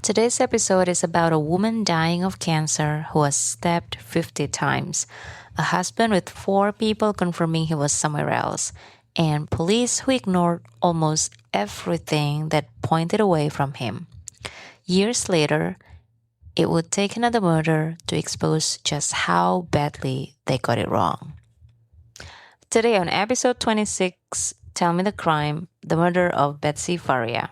Today's episode is about a woman dying of cancer who was stabbed 50 times, a husband with 4 people confirming he was somewhere else, and police who ignored almost everything that pointed away from him. Years later, it would take another murder to expose just how badly they got it wrong. Today on episode 26, Tell Me the Crime, the murder of Betsy Faria.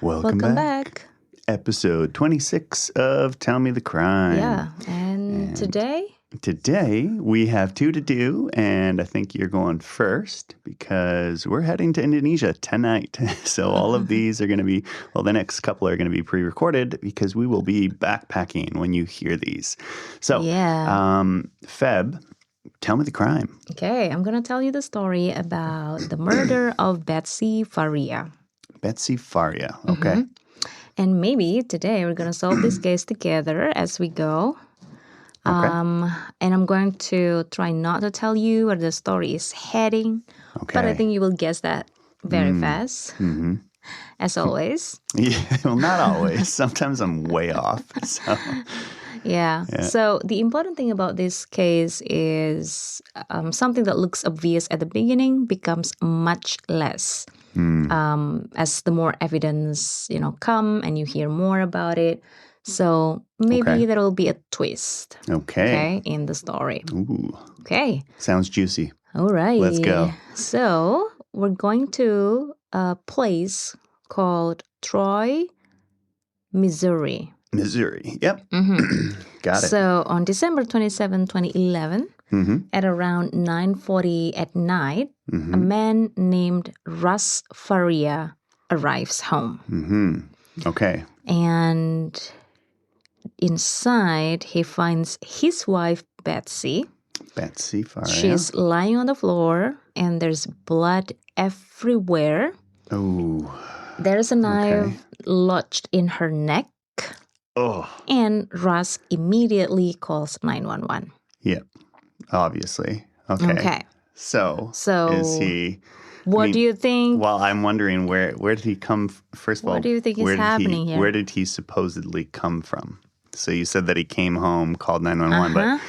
Welcome back. Episode 26 of Tell Me the Crime. Yeah, and Today we have 2 to do, and I think you're going first because we're heading to Indonesia tonight. So all of these are going to be, the next couple are going to be pre-recorded because we will be backpacking when you hear these. So, Feb, tell me the crime. Okay, I'm going to tell you the story about the murder of Betsy Faria. Betsy Faria, okay. And maybe today we're going to solve this case together as we go. Okay. And I'm going to try not to tell you where the story is heading. Okay. But I think you will guess that very fast, as always. Yeah, well, not always. Sometimes I'm way off. So. Yeah. So the important thing about this case is something that looks obvious at the beginning becomes much less as the more evidence, come and you hear more about it. So maybe there will be a twist. Okay. In the story. Ooh. Okay. Sounds juicy. All right. Let's go. So we're going to a place called Troy, Missouri. Missouri. Yep. Got it. So on December 27, 2011, at around 9:40 at night, a man named Russ Faria arrives home. Okay. And inside, he finds his wife, Betsy. Betsy Faria. She's lying on the floor, and there's blood everywhere. Oh. There's a knife lodged in her neck. Oh. And Russ immediately calls 911. Yeah, obviously. Okay. So is he... What do you think? Well, I'm wondering where did he come... First of all, what do you think is happening here? Where did he supposedly come from? So you said that he came home, called 911, but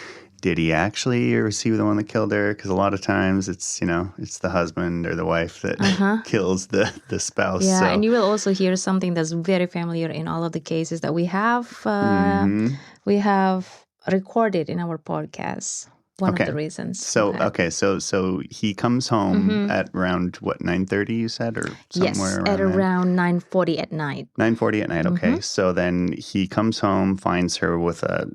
did he actually, or was he the one that killed her? Because a lot of times it's the husband or the wife that kills the spouse. Yeah, so. and you will also hear something that's very familiar in all of the cases that we have recorded in our podcast. One of the reasons. So so he comes home at around what, 9:30 you said, or somewhere around at around 9:40 at night. 9:40 at night. Okay, so then he comes home, finds her with a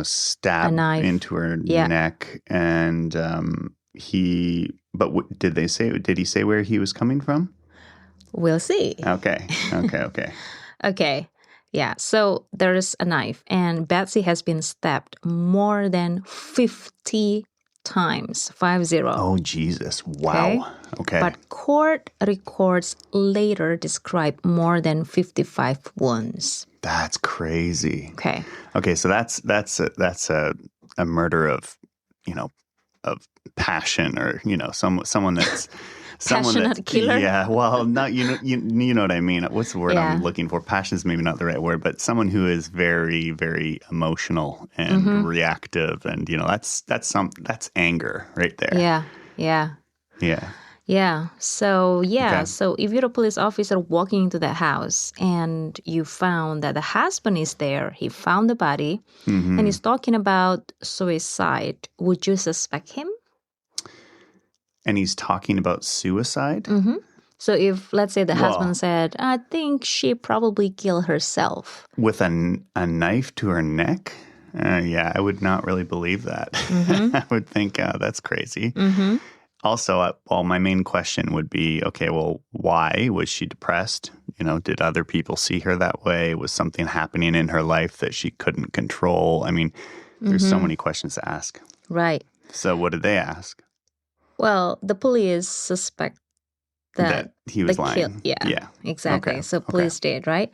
stab into her neck, and did he say where he was coming from? We'll see. Okay. Okay. Yeah, so there's a knife, and Betsy has been stabbed more than 50 times, 50. Oh, Jesus. Wow. Okay. But court records later describe more than 55 wounds. That's crazy. Okay, so that's a murder of passion, or someone that's passionate killer. Yeah, well, not you know what I mean. What's the word I'm looking for? Passion is maybe not the right word, but someone who is very, very emotional and reactive, and that's anger right there. Yeah. So if you're a police officer walking into that house and you found that the husband is there, he found the body, and he's talking about suicide, would you suspect him? And he's talking about suicide? So if, let's say, the husband said, I think she probably killed herself. With a knife to her neck? I would not really believe that. I would think, that's crazy. Also, my main question would be, okay, well, why? Was she depressed? Did other people see her that way? Was something happening in her life that she couldn't control? I mean, there's so many questions to ask. Right. So what did they ask? Well, the police suspect that he was lying. Yeah, exactly. Okay. So police did, right?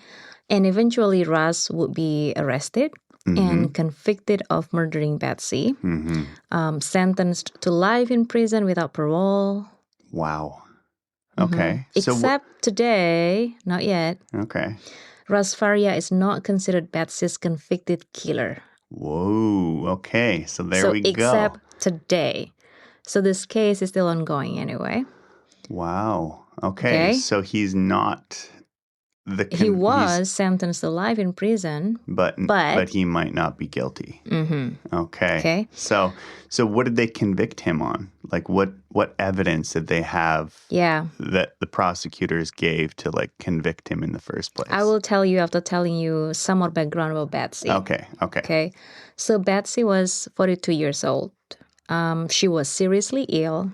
And eventually Russ would be arrested. and convicted of murdering Betsy. Sentenced to life in prison without parole. Wow. Okay. Except today, not yet, Okay. Russ Faria is not considered Betsy's convicted killer. Whoa. Okay. So there we Except go. today. So this case is still ongoing anyway. Wow. Okay. So he's not he was sentenced to life in prison, but he might not be guilty. Okay. Okay. So what did they convict him on? Like what evidence did they have that the prosecutors gave to like convict him in the first place? I will tell you after telling you some more background about Betsy. Okay. So Betsy was 42 years old. She was seriously ill.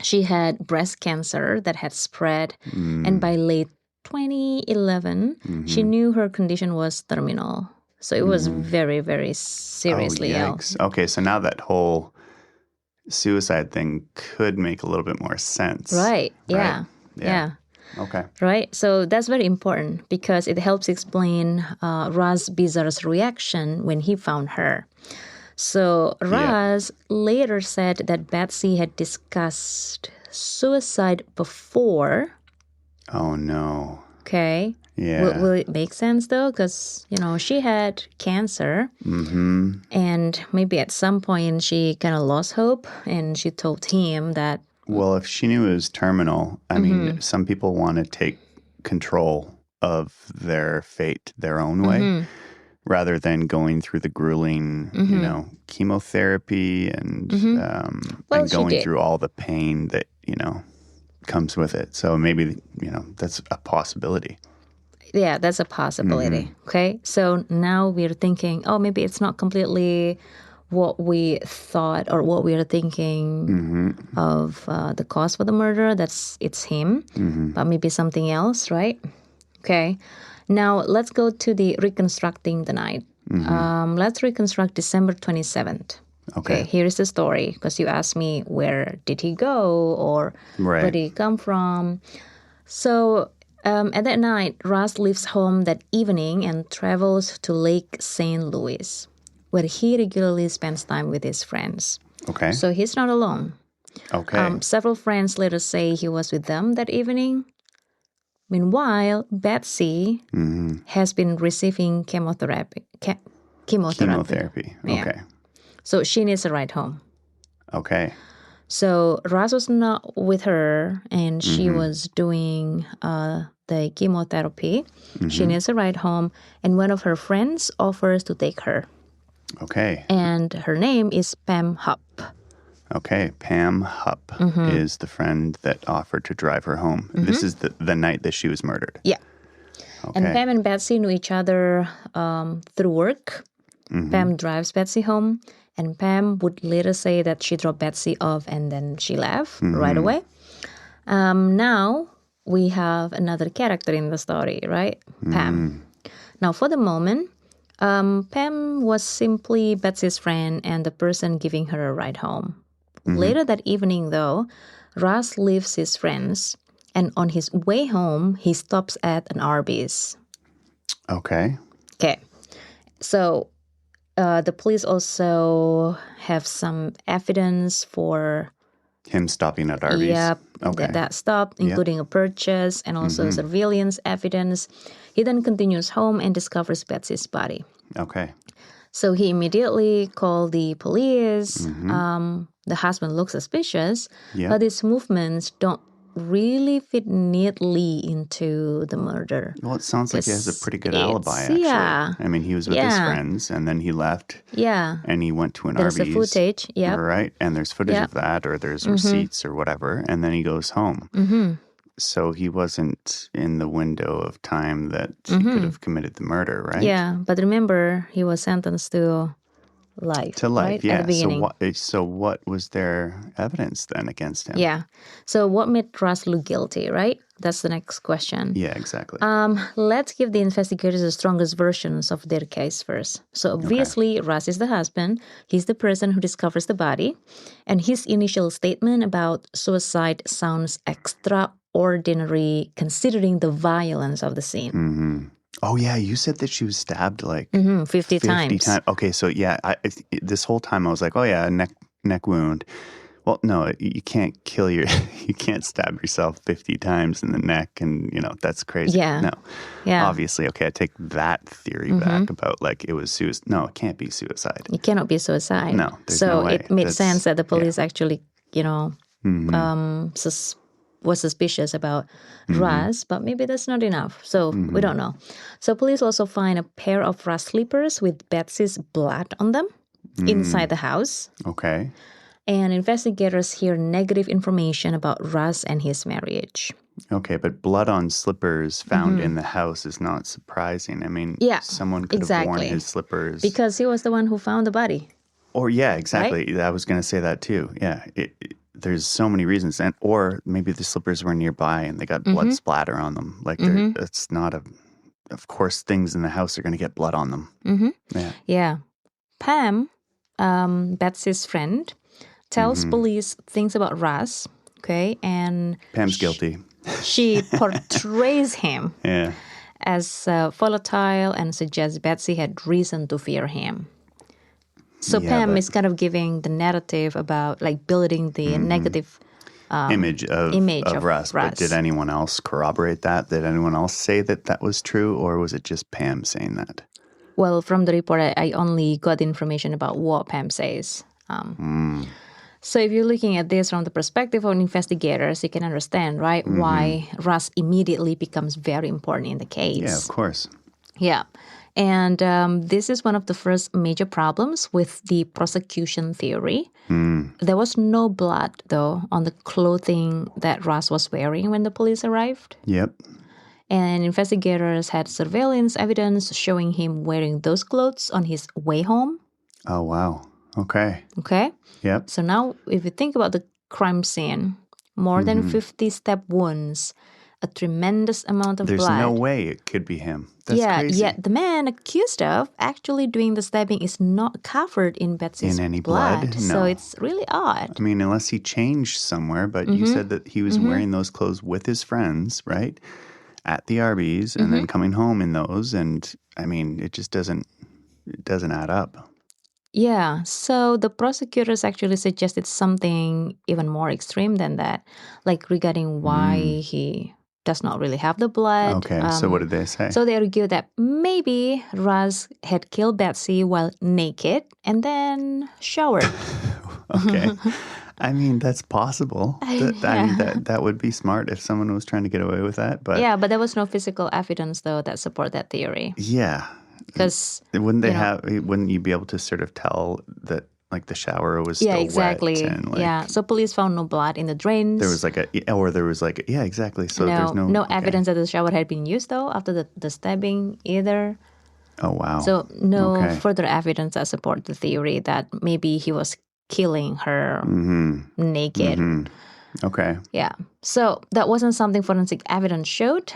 She had breast cancer that had spread, and by late 2011, she knew her condition was terminal. So it was very, very seriously ill. Okay, so now that whole suicide thing could make a little bit more sense. Right, yeah. Okay. Right, so that's very important because it helps explain Russ Bizarre's reaction when he found her. So Russ later said that Betsy had discussed suicide before. Oh, no. Okay. Yeah. Will it make sense, though? Because, she had cancer. And maybe at some point she kind of lost hope and she told him that. Well, if she knew it was terminal, I mean, some people want to take control of their fate their own way rather than going through the grueling, chemotherapy and going through all the pain that, comes with it. So maybe, that's a possibility. Yeah, that's a possibility. Okay. So now we're thinking, maybe it's not completely what we thought or what we are thinking of the cause for the murder. It's him, but maybe something else, right? Okay. Now let's go to the reconstructing the night. Let's reconstruct December 27th. Okay, here is the story because you asked me where did he go or where did he come from. So at that night, Russ leaves home that evening and travels to Lake St. Louis, where he regularly spends time with his friends. Okay. So he's not alone. Okay. Several friends later say he was with them that evening. Meanwhile, Betsy has been receiving chemotherapy. Chemotherapy. Yeah. Okay. So she needs a ride home. Okay. So Russ was not with her, and she was doing the chemotherapy. She needs a ride home, and one of her friends offers to take her. Okay. And her name is Pam Hupp. Okay. Pam Hupp is the friend that offered to drive her home. This is the night that she was murdered. Yeah. Okay. And Pam and Betsy knew each other through work. Pam drives Betsy home. And Pam would later say that she dropped Betsy off and then she left right away. Now we have another character in the story, right? Pam. Now for the moment, Pam was simply Betsy's friend and the person giving her a ride home. Later that evening, though, Russ leaves his friends, and on his way home, he stops at an Arby's. Okay. Okay. So the police also have some evidence for him stopping at Arby's. Yep, Okay. that stop, including a purchase and also surveillance evidence. He then continues home and discovers Betsy's body. Okay. So he immediately called the police. The husband looks suspicious, but his movements don't really fit neatly into the murder. Well, it sounds like he has a pretty good alibi, actually. Yeah. I mean, he was with his friends, and then he left. Yeah. And he went to an There's Arby's. There's the footage, yeah. Right, and there's footage of that, or there's receipts or whatever, and then he goes home. So he wasn't in the window of time that he could have committed the murder, right? Yeah, but remember, he was sentenced to life. To life, right? yeah. At the beginning. So what was their evidence then against him? Yeah. So what made Russ look guilty, right? That's the next question. Yeah, exactly. Let's give the investigators the strongest versions of their case first. So obviously, Russ is the husband. He's the person who discovers the body. And his initial statement about suicide sounds extraordinary considering the violence of the scene. Oh, yeah. You said that she was stabbed like 50 times. Okay. So, yeah, this whole time I was like, oh, yeah, a neck wound. Well, no, you can't you can't stab yourself 50 times in the neck. And, that's crazy. Yeah. No. Yeah. Obviously. Okay. I take that theory back about like it was suicide. No, it can't be suicide. It cannot be suicide. No, there's so no way. It made sense that the police actually, was suspicious about Russ, but maybe that's not enough. So we don't know. So police also find a pair of Russ slippers with Betsy's blood on them inside the house. Okay. And investigators hear negative information about Russ and his marriage. Okay, but blood on slippers found in the house is not surprising. I mean, someone could have worn his slippers. Because he was the one who found the body. Or, yeah, exactly. Right? I was going to say that too. Yeah, there's so many reasons. Or maybe the slippers were nearby and they got blood splatter on them. Like, it's not of course, things in the house are going to get blood on them. Yeah. Pam, Betsy's friend, tells police things about Russ, okay? And Pam's guilty. She portrays him as volatile and suggests Betsy had reason to fear him. So Pam is kind of giving the narrative about like building the negative image of Russ. But did anyone else corroborate that? Did anyone else say that was true? Or was it just Pam saying that? Well, from the report, I only got information about what Pam says. So if you're looking at this from the perspective of investigators, you can understand, right, why Russ immediately becomes very important in the case. Yeah, of course. Yeah. And this is one of the first major problems with the prosecution theory. There was no blood, though, on the clothing that Russ was wearing when the police arrived. Yep. And investigators had surveillance evidence showing him wearing those clothes on his way home. Oh, wow. Okay. Yep. So now if you think about the crime scene, more than 50 stab wounds, a tremendous amount of blood. There's no way it could be him. That's crazy. Yet the man accused of actually doing the stabbing is not covered in Betsy's blood. No. So it's really odd. I mean, unless he changed somewhere, but you said that he was wearing those clothes with his friends, right? At the Arby's and then coming home in those. And I mean, it just doesn't add up. Yeah, so the prosecutors actually suggested something even more extreme than that, like regarding why he does not really have the blood. Okay, so what did they say? So they argued that maybe Russ had killed Betsy while naked and then showered. Okay. I mean, that's possible. I mean, that would be smart if someone was trying to get away with that. But yeah, but there was no physical evidence, though, that support that theory. Yeah. Because wouldn't you be able to sort of tell that like the shower was still exactly. wet? And, so police found no blood in the drains. There was exactly. So there's no evidence that the shower had been used though after the stabbing either. Oh wow. So no further evidence that support the theory that maybe he was killing her naked. Okay. Yeah. So that wasn't something forensic evidence showed.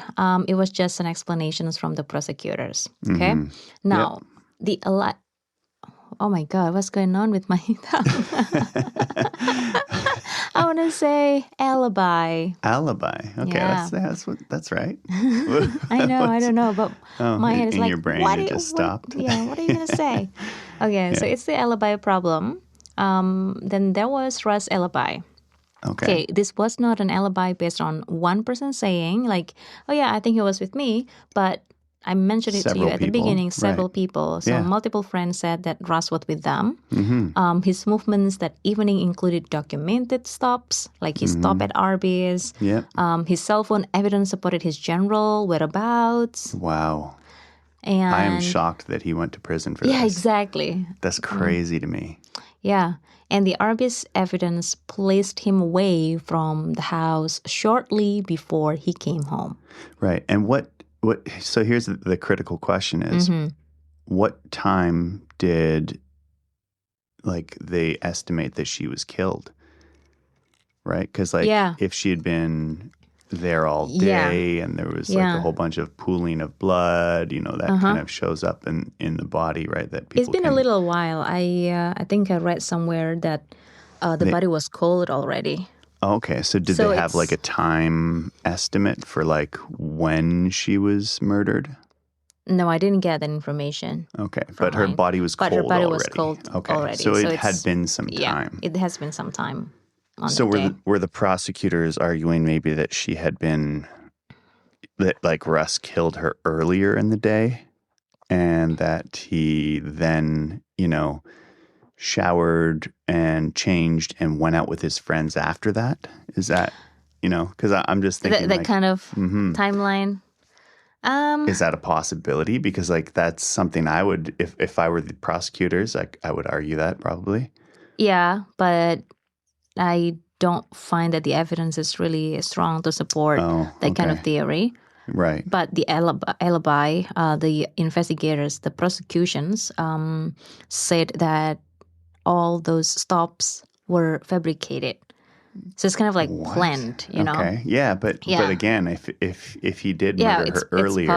It was just an explanations from the prosecutors. Okay. Now, oh my God, what's going on with my tongue? I want to say alibi. Alibi. Okay, that's right. I know. I don't know, but my head is in like, your brain it just stopped. What are you gonna say? Okay, so it's the alibi problem. Then there was Russ' alibi. Okay, this was not an alibi based on one person saying like, oh yeah, I think he was with me, but I mentioned it to you at the beginning, several people. So multiple friends said that Russ was with them. His movements that evening included documented stops, like he stopped at Arby's. His cell phone evidence supported his general whereabouts. Wow. And I am shocked that he went to prison for this. Yeah, exactly. That's crazy to me. Yeah. And the Arby's evidence placed him away from the house shortly before he came home. Right. And so here's the critical question is, what time did they estimate that she was killed? Right? Because if she had been there all day and there was a whole bunch of pooling of blood, that kind of shows up in the body, right? That people It's been a little while. I think I read somewhere that the body was cold already. Okay, so did they have a time estimate for when she was murdered? No, I didn't get that information. Okay, but her body was cold But her body already. was cold okay. already. So it had been some time. It has been some time on So that day. were the prosecutors arguing maybe that she had been, that like Russ killed her earlier in the day and that he then, showered and changed and went out with his friends after that? Is that, because I'm just thinking that kind of timeline. Is that a possibility? Because like that's something I would, if I were the prosecutors, I would argue that probably. Yeah, but I don't find that the evidence is really strong to support that kind of theory. Right. But the alibi, the investigators, the prosecutions said that all those stops were fabricated. So it's kind of like planned, Okay. Yeah, but again, if he did murder her earlier,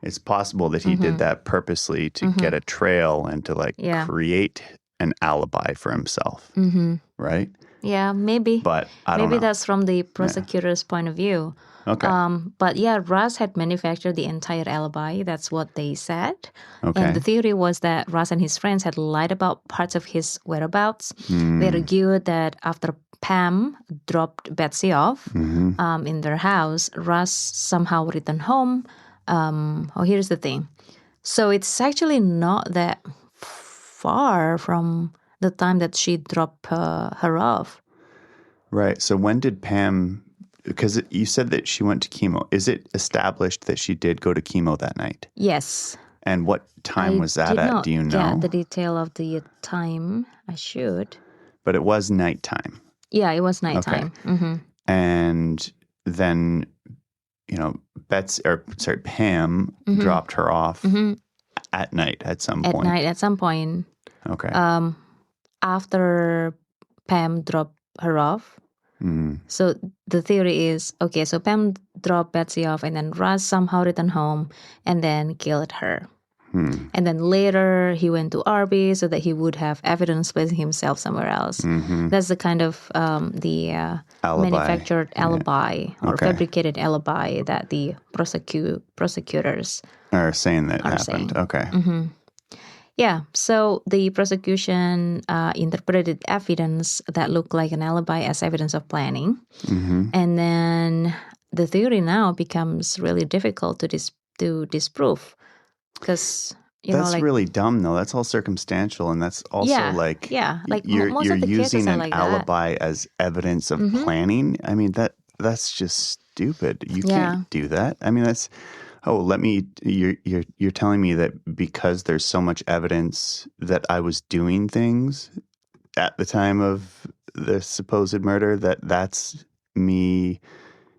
it's possible that he did that purposely to get a trail and to create an alibi for himself. Right? Yeah, maybe. But I don't know. Maybe that's from the prosecutor's point of view. Okay. But yeah, Russ had manufactured the entire alibi. That's what they said. Okay. And the theory was that Russ and his friends had lied about parts of his whereabouts. They argued that after Pam dropped Betsy off in their house, Russ somehow returned home. Here's the thing. So it's actually not that far from the time that she dropped her off. Right. So when did Pam, because you said that she went to chemo. Is it established that she did go to chemo that night? Yes. And what time was that at? Do you know? I did not get the detail of the time. I should. But it was nighttime. Yeah, it was nighttime. Okay. And then, Pam dropped her off at night at some point. At some point. Okay. After Pam dropped her off. So the theory is, so Pam dropped Betsy off and then Russ somehow returned home and then killed her. And then later he went to Arby's so that he would have evidence placing himself somewhere else. That's the kind of the manufactured alibi or fabricated alibi that the prosecutors are saying that happened. Okay. Yeah, so the prosecution interpreted evidence that looked like an alibi as evidence of planning. And then the theory now becomes really difficult to disprove. Because, that's really dumb, though. That's all circumstantial. And that's also you're most of the using an like alibi as evidence of planning. I mean, that's just stupid. You can't do that. I mean, that's... you're telling me that because there's so much evidence that I was doing things at the time of the supposed murder, that's me,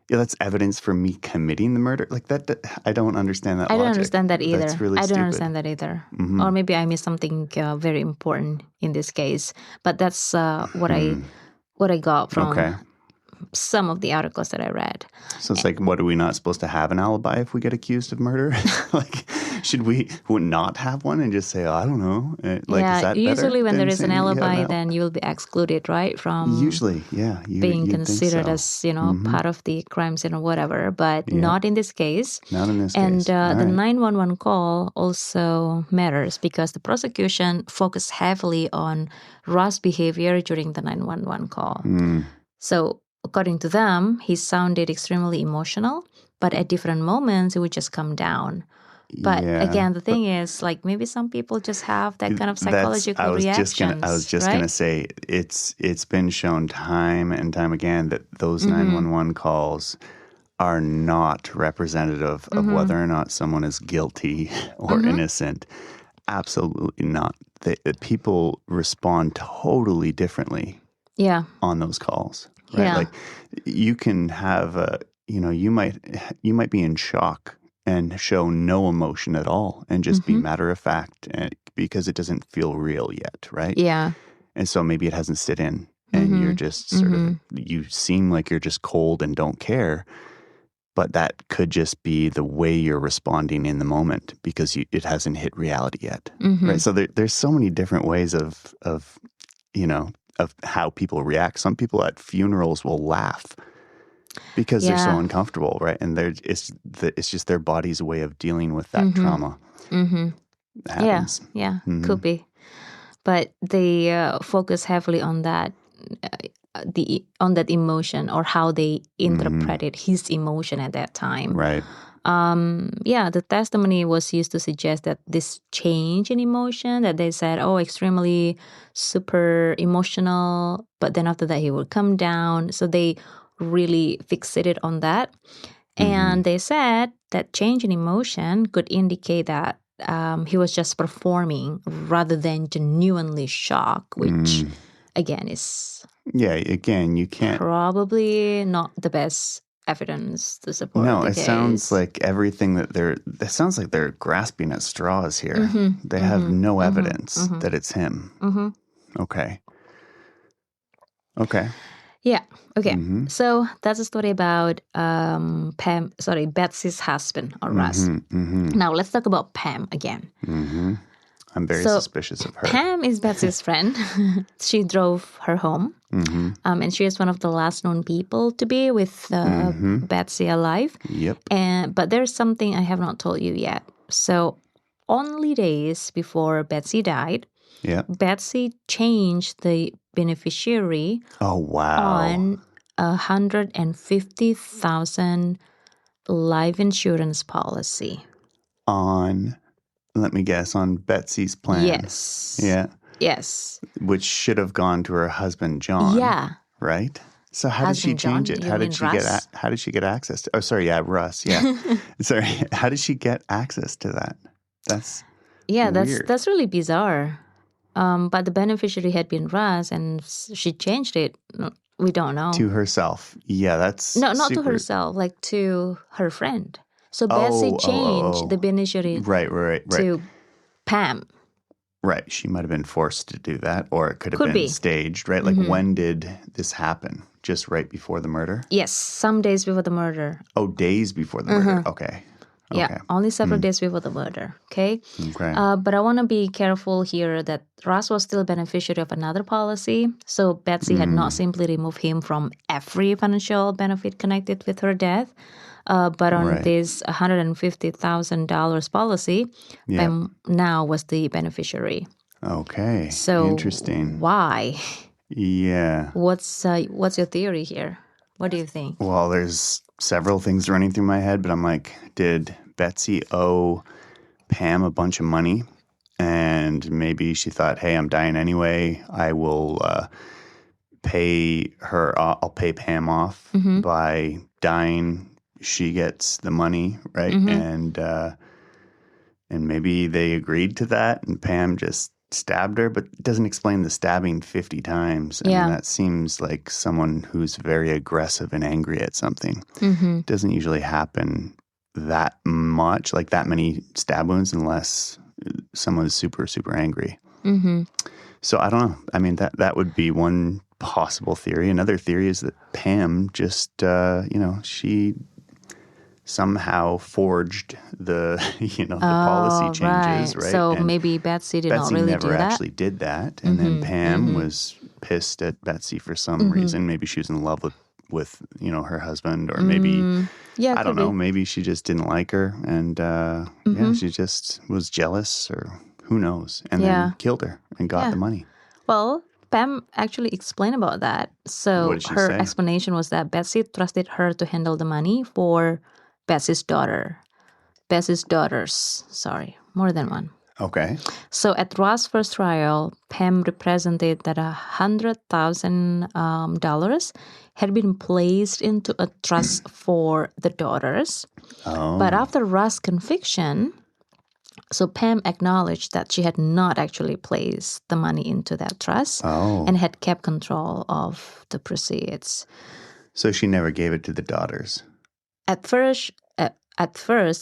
that's evidence for me committing the murder? Like that, I don't understand that logic. I don't understand that either. That's really I stupid. don't understand that either. Or maybe I missed something very important in this case. But that's what I got from some of the articles that I read. So it's like, what, are we not supposed to have an alibi if we get accused of murder? Like, should we not have one and just say, I don't know? Like, is that usually when there is an alibi, no? Then you will be excluded, right? From usually, being considered as, part of the crime scene or whatever, but not in this case. Not in this and, case. And the 911 call also matters because the prosecution focused heavily on Russ' behavior during the 911 call. So, according to them, he sounded extremely emotional, but at different moments, it would just come down. But again, the thing is, like, maybe some people just have that kind of psychological reactions. I was just going to say, it's been shown time and time again that those 911 calls are not representative of whether or not someone is guilty or innocent. Absolutely not. People respond totally differently on those calls. Right? Yeah. Like you can have you might be in shock and show no emotion at all and just be matter of fact because it doesn't feel real yet, right? Yeah. And so maybe it hasn't sit in and you're just sort of, you seem like you're just cold and don't care, but that could just be the way you're responding in the moment because it hasn't hit reality yet, right? So there's so many different ways of how people react. Some people at funerals will laugh Because they're so Yeah. uncomfortable, right? And it's just their body's way of dealing with that trauma. Yeah, Happens. could be. But they focus heavily on that, on that emotion or how they interpreted his emotion at that time. Right. The testimony was used to suggest that this change in emotion that they said, extremely super emotional, but then after that he would come down. So they really fixated on that. And they said that change in emotion could indicate that he was just performing rather than genuinely shocked, which again is Again, you can't. probably not the best evidence to support No, the it case. sounds like everything it sounds like they're grasping at straws here. They have no evidence that it's him. Okay. Okay. Yeah. Okay. So that's a story about Betsy's husband, or Russ. Now let's talk about Pam again. I'm very suspicious of her. Pam is Betsy's friend. She drove her home. And she is one of the last known people to be with Betsy alive. Yep. But there's something I have not told you yet. So only days before Betsy died, Betsy changed the beneficiary on a $150,000 life insurance policy. Let me guess, on Betsy's plan. Yes. Yeah. Yes. Which should have gone to her husband, John. Yeah. Right? So how did she change it? How did she get access to? Oh, sorry, yeah, Russ. Yeah. Sorry. How did she get access to that? That's weird. That's really bizarre. But the beneficiary had been Russ, and she changed it. We don't know. To herself. Yeah, that's not to herself, like to her friend. So Betsy changed the beneficiary right. to Pam. Right. She might have been forced to do that, or it could have been staged, right? Like, when did this happen? Just right before the murder? Yes, some days before the murder. Oh, days before the murder. Okay. Yeah, only several days before the murder. Okay. Okay. But I want to be careful here that Russ was still a beneficiary of another policy. So Betsy had not simply removed him from every financial benefit connected with her death. But on this $150,000 policy, Pam now was the beneficiary. Okay. So interesting. Why? Yeah. What's your theory here? What do you think? Well, there's several things running through my head, but I'm like, did Betsy owe Pam a bunch of money? And maybe she thought, hey, I'm dying anyway. I will pay her. I'll pay Pam off by dying. She gets the money, right? And maybe they agreed to that, and Pam just stabbed her, but it doesn't explain the stabbing 50 times. I mean, that seems like someone who's very aggressive and angry at something. It doesn't usually happen that much, like that many stab wounds, unless someone's super, super angry. So I don't know. I mean, that would be one possible theory. Another theory is that Pam just, she somehow forged the policy changes, right? So and maybe Betsy did not really do that. Betsy never actually did that, and then Pam was pissed at Betsy for some reason. Maybe she was in love with her husband, or maybe I don't know. Maybe she just didn't like her, and she just was jealous, or who knows? And then killed her and got the money. Well, Pam actually explained about that. So her explanation was that Betsy trusted her to handle the money for Betsy's daughters, more than one. Okay. So at Ross' first trial, Pam represented that $100,000 had been placed into a trust for the daughters. Oh. But after Ross' conviction, so Pam acknowledged that she had not actually placed the money into that trust and had kept control of the proceeds. So she never gave it to the daughters. At first,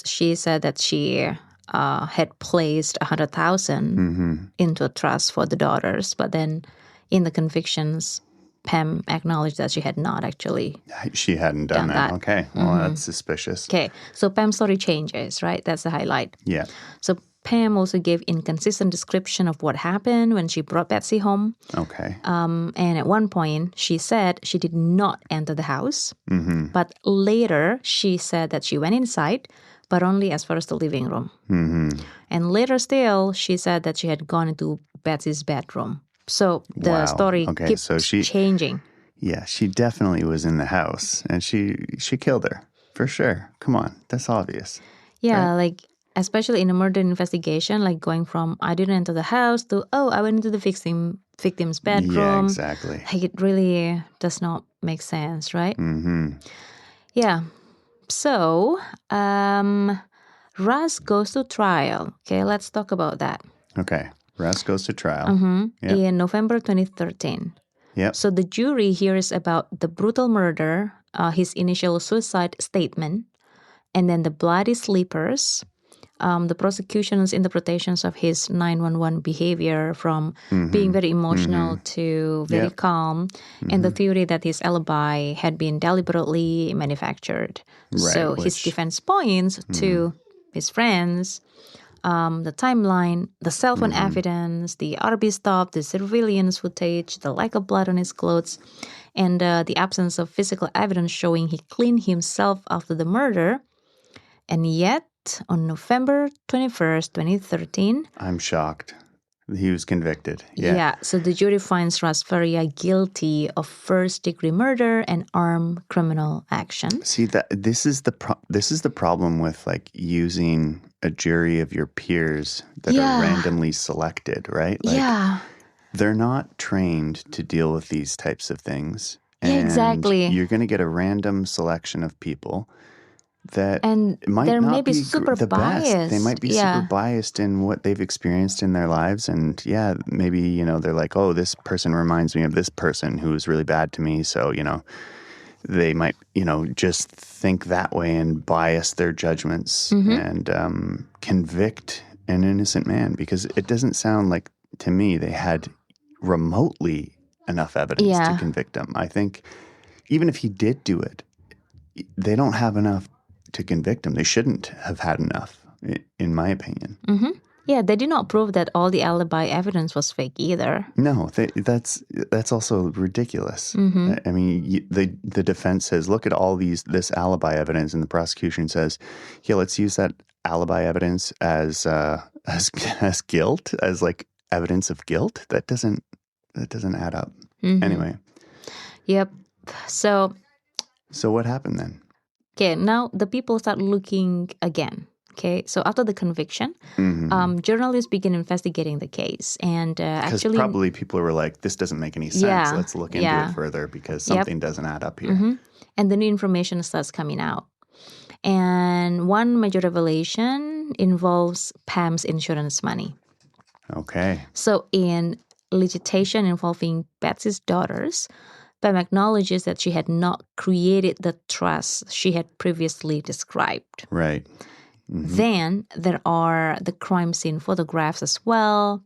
she said that she had placed $100,000 into a trust for the daughters, but then in the convictions, Pam acknowledged that she had not actually. She hadn't done that. Okay, well, that's suspicious. Okay, so Pam's story changes, right? That's the highlight. Yeah. So Pam also gave inconsistent description of what happened when she brought Betsy home. Okay. And at one point, she said she did not enter the house. Mm-hmm. But later, she said that she went inside, but only as far as the living room. Mm-hmm. And later still, she said that she had gone into Betsy's bedroom. So the story keeps changing. Yeah, she definitely was in the house, and she killed her, for sure. Come on, that's obvious. Yeah, right? like, especially in a murder investigation, like going from I didn't enter the house to, oh, I went into the victim's bedroom. Yeah, exactly. Like, it really does not make sense, right? Mm-hmm. Yeah. So, Russ goes to trial. Okay, let's talk about that. Okay, Russ goes to trial. Yep. In November 2013. Yep. So the jury hears about the brutal murder, his initial suicide statement, and then the bloody sleepers, the prosecution's interpretations of his 911 behavior from being very emotional to very calm, and the theory that his alibi had been deliberately manufactured. Right, so his defense points to his friends, the timeline, the cell phone evidence, the RB stop, the surveillance footage, the lack of blood on his clothes, and the absence of physical evidence showing he cleaned himself after the murder. And yet, on November 21st, 2013... I'm shocked. He was convicted. Yeah. So the jury finds Russ Faria guilty of first-degree murder and armed criminal action. See, this is the problem with like using a jury of your peers that are randomly selected, right? Like, they're not trained to deal with these types of things. Yeah, exactly. You're going to get a random selection of people that might may not be be super the biased. best. They might be super biased in what they've experienced in their lives. And maybe, they're like, oh, this person reminds me of this person who was really bad to me. So, they might, just think that way and bias their judgments and convict an innocent man, because it doesn't sound like to me they had remotely enough evidence to convict him. I think even if he did do it, they don't have enough to convict him. They shouldn't have had enough, in my opinion. Mm-hmm. Yeah, they did not prove that all the alibi evidence was fake either. No, that's also ridiculous. I mean, the defense says, look at all this alibi evidence, and the prosecution says, yeah, let's use that alibi evidence as guilt, as like evidence of guilt. That doesn't add up. Anyway. Yep. So what happened then? Okay, now the people start looking again. Okay, so after the conviction, journalists begin investigating the case. And actually, probably people were like, this doesn't make any sense. Let's look into it further because something doesn't add up here. And the new information starts coming out. And one major revelation involves Pam's insurance money. Okay. So in litigation involving Betsy's daughters, Pam acknowledges that she had not created the trust she had previously described. Right. Then there are the crime scene photographs as well.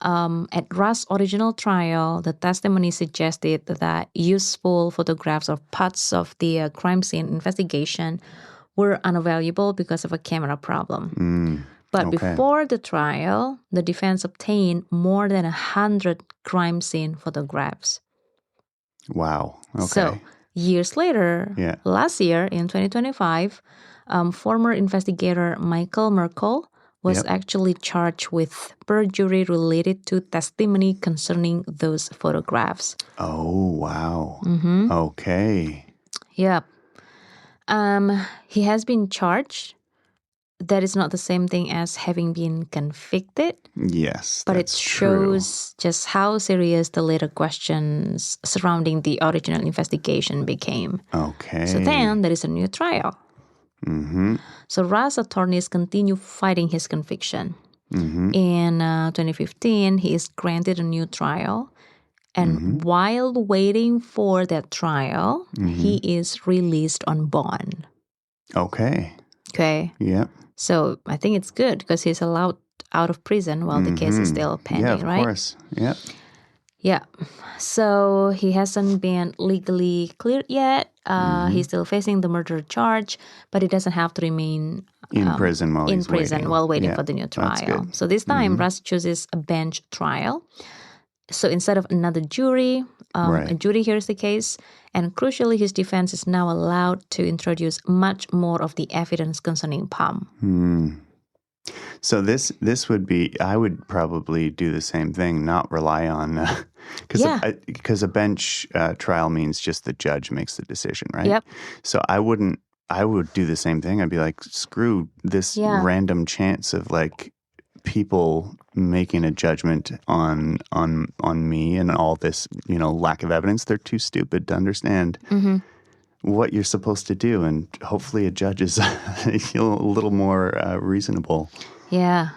At Russ' original trial, the testimony suggested that useful photographs of parts of the crime scene investigation were unavailable because of a camera problem. But before the trial, the defense obtained more than 100 crime scene photographs. Wow. Okay. So years later, last year in 2025, former investigator Michael Merkel was actually charged with perjury related to testimony concerning those photographs. Oh, wow. Okay. Yep. He has been charged. That is not the same thing as having been convicted. Yes, but it shows just how serious the later questions surrounding the original investigation became. Okay. So then there is a new trial. So Russ' attorneys continue fighting his conviction. In 2015, he is granted a new trial. And while waiting for that trial, he is released on bond. Okay. Yep. So I think it's good because he's allowed out of prison while the case is still pending, right? Yeah, of course. Yep. Yeah. So he hasn't been legally cleared yet. He's still facing the murder charge, but he doesn't have to remain In prison while he's waiting. while waiting for the new trial. So this time, Russ chooses a bench trial. So instead of another jury, a jury hears the case, and crucially, his defense is now allowed to introduce much more of the evidence concerning Pam. So this would be, I would probably do the same thing, not rely on, because a bench trial means just the judge makes the decision, right? Yep. So I would do the same thing. I'd be like, screw this random chance of like people making a judgment on me and all this, lack of evidence. They're too stupid to understand what you're supposed to do, and hopefully a judge is a little more reasonable. Yeah.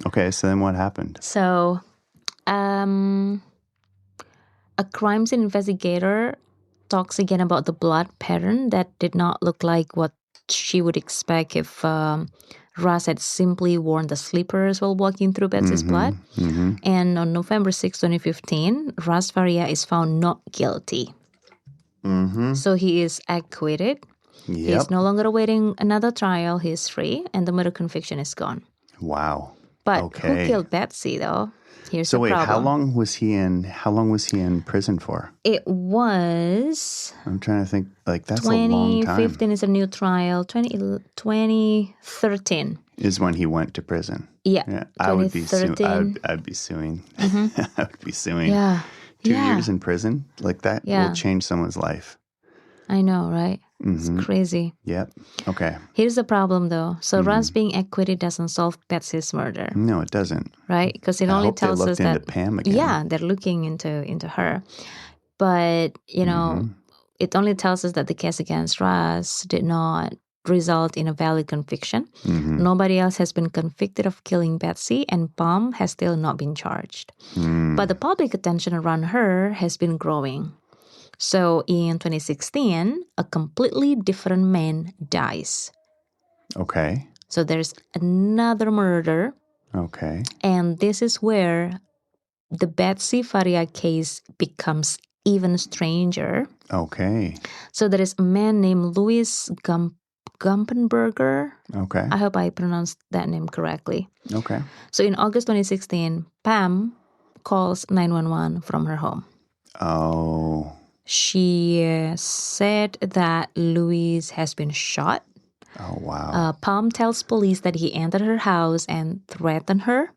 Okay, so then what happened? So, a crime scene investigator talks again about the blood pattern that did not look like what she would expect if Russ had simply worn the slippers while walking through Betsy's blood. And on November 6, 2015, Russ Faria is found not guilty. So he is acquitted. He is no longer awaiting another trial. He is free, and the murder conviction is gone. Wow. But who killed Betsy, though? Here's so the wait, problem. how long was he in prison for? It was... I'm trying to think, like, that's a long time. 2015 is a new trial. 2013 is when he went to prison. Yeah. I would be suing. I'd be suing. I would be suing. Yeah. 2 years in prison, like that will change someone's life. I know, right? It's crazy. Yep. Okay. Here's the problem, though. So Russ being acquitted doesn't solve Betsy's murder. No, it doesn't. Right? Because it only tells us that... into Pam again. Yeah, they're looking into her. But, it only tells us that the case against Russ did not result in a valid conviction. Nobody else has been convicted of killing Betsy, and Pam has still not been charged. But the public attention around her has been growing. So in 2016, a completely different man dies. Okay. So there's another murder. Okay. And this is where the Betsy Faria case becomes even stranger. Okay. So there is a man named Louis Gumpenberger. Okay. I hope I pronounced that name correctly. Okay. So in August 2016, Pam calls 911 from her home. Oh. She said that Louis has been shot. Oh, wow. Pam tells police that he entered her house and threatened her.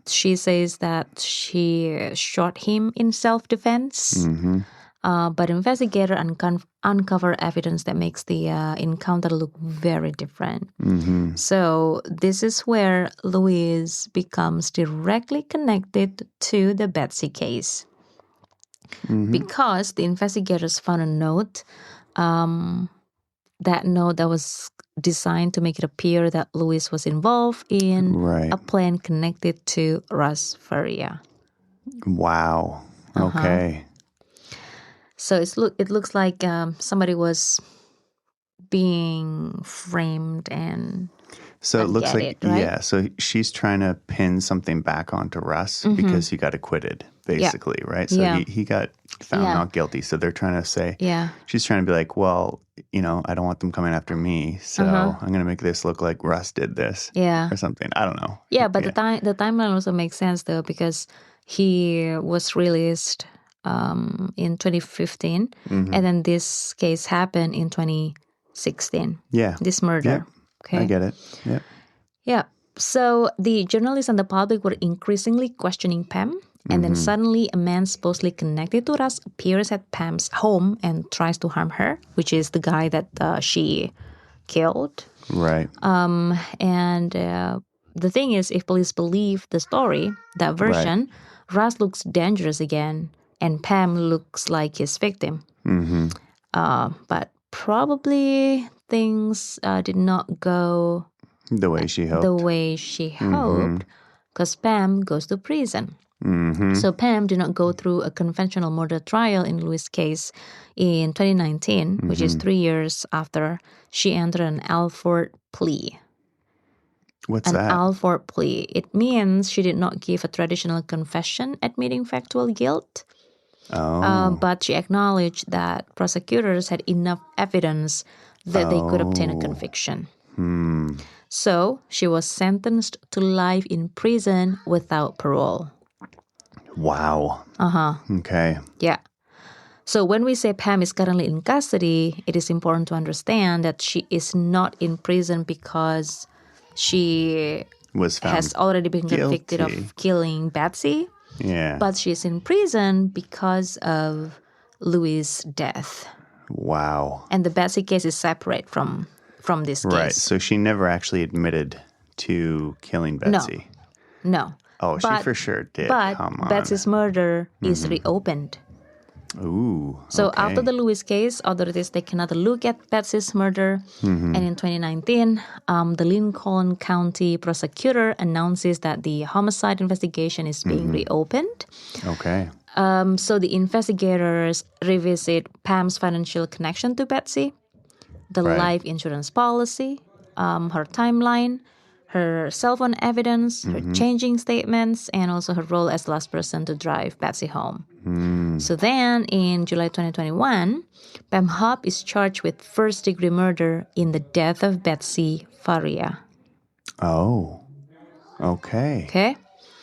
She says that she shot him in self-defense. But investigators uncover evidence that makes the encounter look very different. So this is where Louis becomes directly connected to the Betsy case. Because the investigators found a note, that note that was designed to make it appear that Louis was involved in a plan connected to Russ Faria. Wow. Okay. So it looks like somebody was being framed and... So it looks like, right? So she's trying to pin something back onto Russ because he got acquitted, basically, right? So he got found not guilty. So they're trying to say, she's trying to be like, well, I don't want them coming after me. So I'm going to make this look like Russ did this or something. I don't know. Yeah, but the timeline also makes sense, though, because he was released in 2015, and then this case happened in 2016. Yeah. This murder. Yeah. Okay. I get it. Yep. Yeah. So the journalists and the public were increasingly questioning Pam. And then suddenly a man supposedly connected to Russ appears at Pam's home and tries to harm her, which is the guy that she killed. Right. And the thing is, if police believe the story, that version, Russ looks dangerous again and Pam looks like his victim. But probably things did not go the way she hoped. Because Pam goes to prison. So Pam did not go through a conventional murder trial in Louis' case in 2019, which is 3 years after she entered an Alford plea. What's that? An Alford plea. It means she did not give a traditional confession admitting factual guilt. But she acknowledged that prosecutors had enough evidence that they could obtain a conviction. So she was sentenced to life in prison without parole. Wow. Okay. Yeah. So when we say Pam is currently in custody, it is important to understand that she is not in prison because she Was found has already been convicted guilty. of killing Betsy, Yeah. but she's in prison because of Louis' death. Wow. And the Betsy case is separate from this case. Right. So she never actually admitted to killing Betsy. No. Oh, she for sure did. But Come on. Betsy's murder is reopened. Ooh. So okay. after the Louis case, authorities take another look at Betsy's murder. And in 2019, the Lincoln County prosecutor announces that the homicide investigation is being reopened. Okay. So the investigators revisit Pam's financial connection to Betsy, the life insurance policy, her timeline, her cell phone evidence, her changing statements, and also her role as the last person to drive Betsy home. So then, in July 2021, Pam Hupp is charged with first-degree murder in the death of Betsy Faria. Oh. Okay. Okay?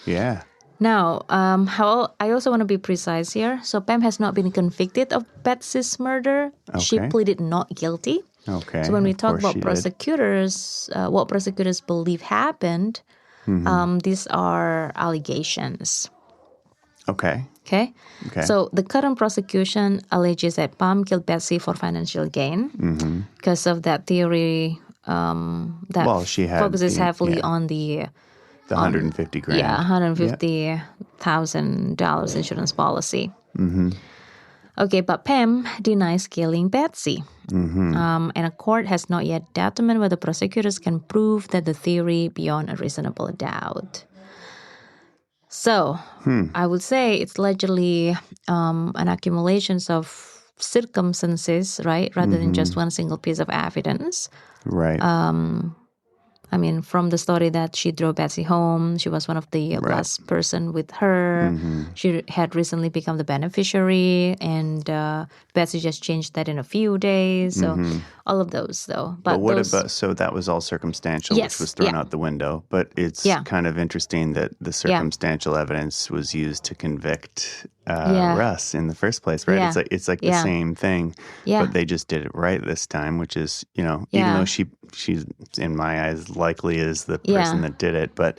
Yeah. Now, I also want to be precise here. So Pam has not been convicted of Betsy's murder. She Okay. pleaded not guilty. Okay. So when we Of talk course about she did. prosecutors, what prosecutors believe happened, these are allegations. Okay. Okay? Okay. So the current prosecution alleges that Pam killed Betsy for financial gain because of that theory that Well, she had focuses the- heavily yeah. on the The 150 grand. Yeah, $150,000 insurance policy. Okay, but Pam denies killing Betsy. And a court has not yet determined whether prosecutors can prove that the theory beyond a reasonable doubt. So I would say it's largely an accumulation of circumstances, right, rather than just one single piece of evidence. Right. I mean, from the story that she drove Betsy home, she was one of the last person with her. She had recently become the beneficiary, and Betsy just changed that in a few days. So all of those, though. But what those, about, so that was all circumstantial, Yes, which was thrown yeah. out the window. But it's Yeah. kind of interesting that the circumstantial evidence was used to convict Yeah. Russ in the first place, right? Yeah. It's like the Yeah. same thing, Yeah. but they just did it right this time, which is, even Yeah. though she's in my eyes likely is the person that did it, but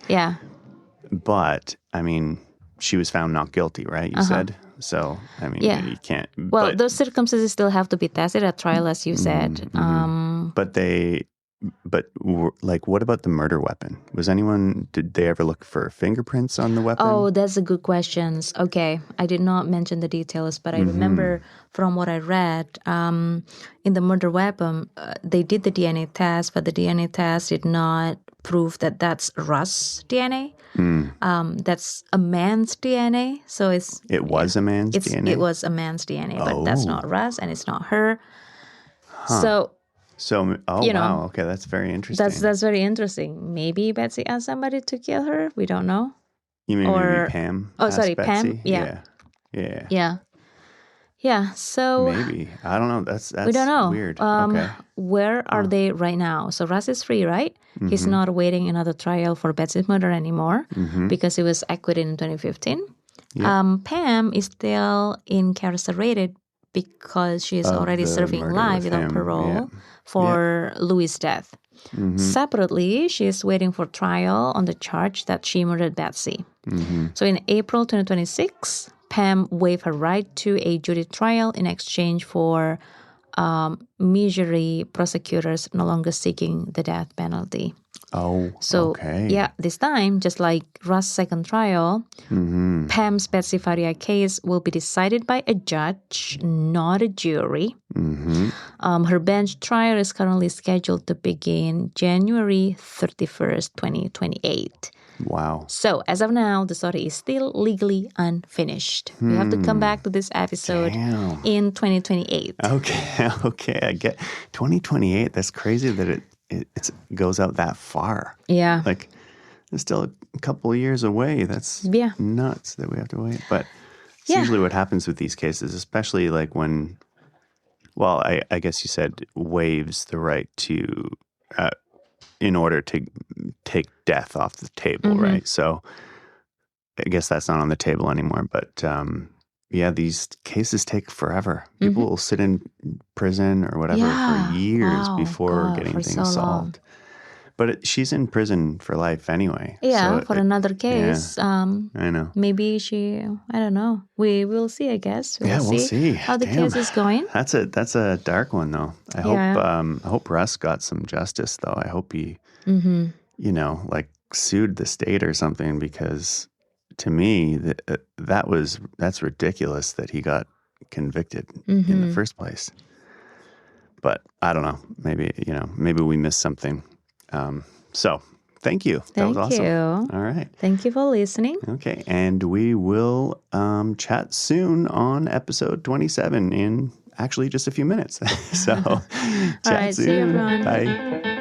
I mean, she was found not guilty, right? You said. So, I mean, Yeah. you can't. Well, but, those circumstances still have to be tested at trial, as you said. like, what about the murder weapon? Did they ever look for fingerprints on the weapon? Oh, that's a good question. Okay, I did not mention the details, but I remember from what I read, in the murder weapon, they did the DNA test, but the DNA test did not prove that that's Russ' DNA. That's a man's DNA. So It was a man's DNA? It was a man's DNA, but that's not Russ and it's not her. So, wow. Okay, that's very interesting. that's very interesting. Maybe Betsy asked somebody to kill her. We don't know. You mean maybe Pam? Oh, asked sorry, Betsy? Pam? Yeah. Yeah. Yeah, so Maybe. I don't know. That's we don't know. weird. Okay. Where are they right now? So Russ is free, right? He's not awaiting another trial for Betsy's murder anymore because he was acquitted in 2015. Pam is still incarcerated because she is already the serving murder life with without him, parole for Louis' death. Separately, she is waiting for trial on the charge that she murdered Betsy. So in April 2026, Pam waived her right to a jury trial in exchange for Missouri prosecutors no longer seeking the death penalty. Oh, So, okay. yeah, this time, just like Russ' second trial, Pam's Betsy Faria case will be decided by a judge, not a jury. Her bench trial is currently scheduled to begin January 31st, 2028. Wow. So, as of now, the story is still legally unfinished. We have to come back to this episode in 2028. Okay. I get 2028. That's crazy that it goes out that far. Yeah. Like, it's still a couple of years away. That's nuts that we have to wait. But it's usually what happens with these cases, especially like when, well, I guess you said waives the right to in order to take death off the table, right? So I guess that's not on the table anymore. But yeah, these cases take forever. People will sit in prison or whatever for years before getting things solved. But she's in prison for life anyway. Yeah, so for another case. I know. Maybe I don't know. We will see, I guess. We'll see how the case is going. That's a dark one, though. I hope Russ got some justice, though. I hope he, like sued the state or something, because to me, that's ridiculous that he got convicted in the first place. But I don't know. Maybe we missed something. So thank you. That was awesome. Thank you. All right. Thank you for listening. Okay. And we will chat soon on episode 27 in actually just a few minutes. So chat All right, soon. see you, everyone. Bye.